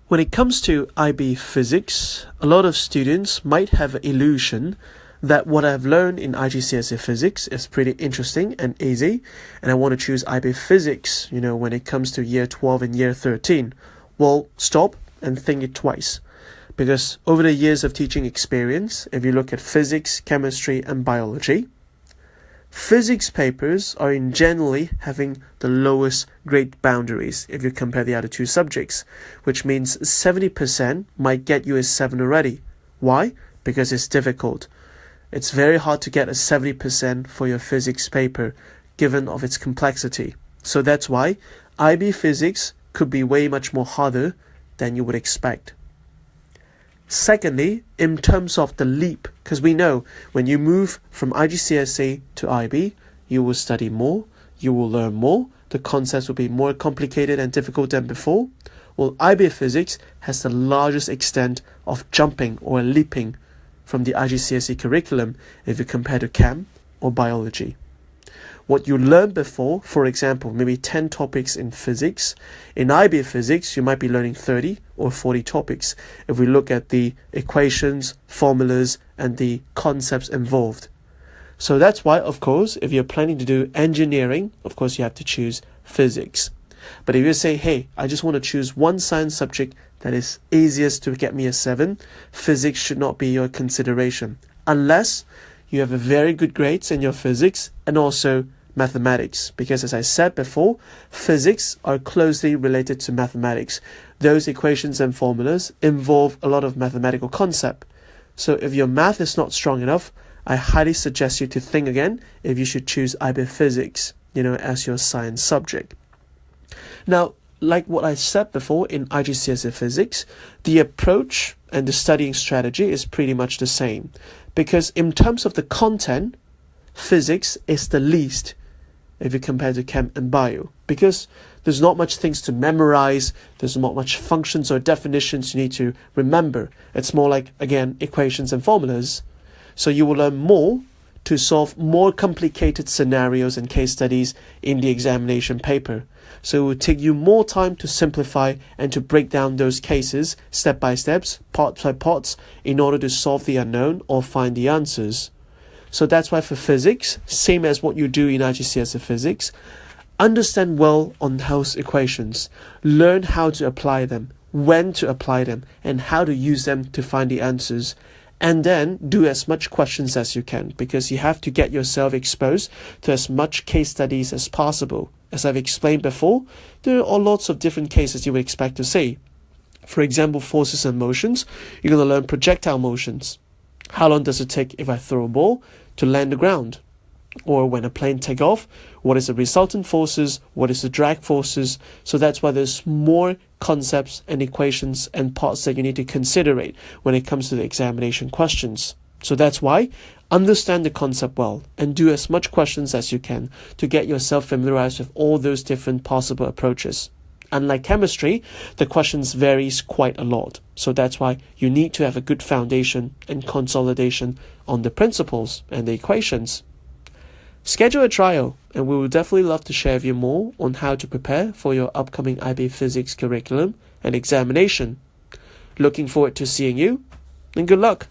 When it comes to IB Physics, a lot of students might have an illusion that what I've learned in IGCSE Physics is pretty interesting and easy, and I want to choose IB Physics, when it comes to year 12 and year 13. Well, stop and think it twice. Because over the years of teaching experience, if you look at physics, chemistry, and biology, physics papers are in generally having the lowest grade boundaries if you compare the other two subjects, which means 70% might get you a 7 already. Why? Because it's difficult. It's very hard to get a 70% for your physics paper, given of its complexity. So that's why IB Physics could be way much more harder than you would expect. Secondly, in terms of the leap, because we know when you move from IGCSE to IB, you will study more, you will learn more, the concepts will be more complicated and difficult than before. Well, IB Physics has the largest extent of jumping or leaping from the IGCSE curriculum if you compare to Chem or biology. What you learned before, for example, maybe 10 topics in physics. In IB Physics, you might be learning 30 or 40 topics if we look at the equations, formulas, and the concepts involved. So that's why, of course, if you're planning to do engineering, of course, you have to choose physics. But if you say, hey, I just want to choose one science subject that is easiest to get me a 7, physics should not be your consideration, unless you have a very good grades in your physics and also mathematics, because as I said before, physics are closely related to mathematics. Those equations and formulas involve a lot of mathematical concept. So if your math is not strong enough, I highly suggest you to think again if you should choose IB Physics, as your science subject. Now, like what I said before in IGCSE Physics, the approach and the studying strategy is pretty much the same, because in terms of the content, physics is the least if you compare to Chem and Bio, because there's not much things to memorize, there's not much functions or definitions you need to remember. It's more like, again, equations and formulas. So you will learn more to solve more complicated scenarios and case studies in the examination paper. So it will take you more time to simplify and to break down those cases step by steps, part by parts, in order to solve the unknown or find the answers. So that's why for physics, same as what you do in IGCSE Physics, understand well on house equations, learn how to apply them, when to apply them, and how to use them to find the answers. And then do as much questions as you can, because you have to get yourself exposed to as much case studies as possible. As I've explained before, there are lots of different cases you would expect to see. For example, forces and motions, you're going to learn projectile motions. How long does it take if I throw a ball to land the ground? Or when a plane takes off, what is the resultant forces? What is the drag forces? So that's why there's more concepts and equations and parts that you need to consider when it comes to the examination questions. So that's why understand the concept well and do as much questions as you can to get yourself familiarized with all those different possible approaches. Unlike chemistry, the questions varies quite a lot. So that's why you need to have a good foundation and consolidation on the principles and the equations. Schedule a trial, and we will definitely love to share with you more on how to prepare for your upcoming IB Physics curriculum and examination. Looking forward to seeing you, and good luck!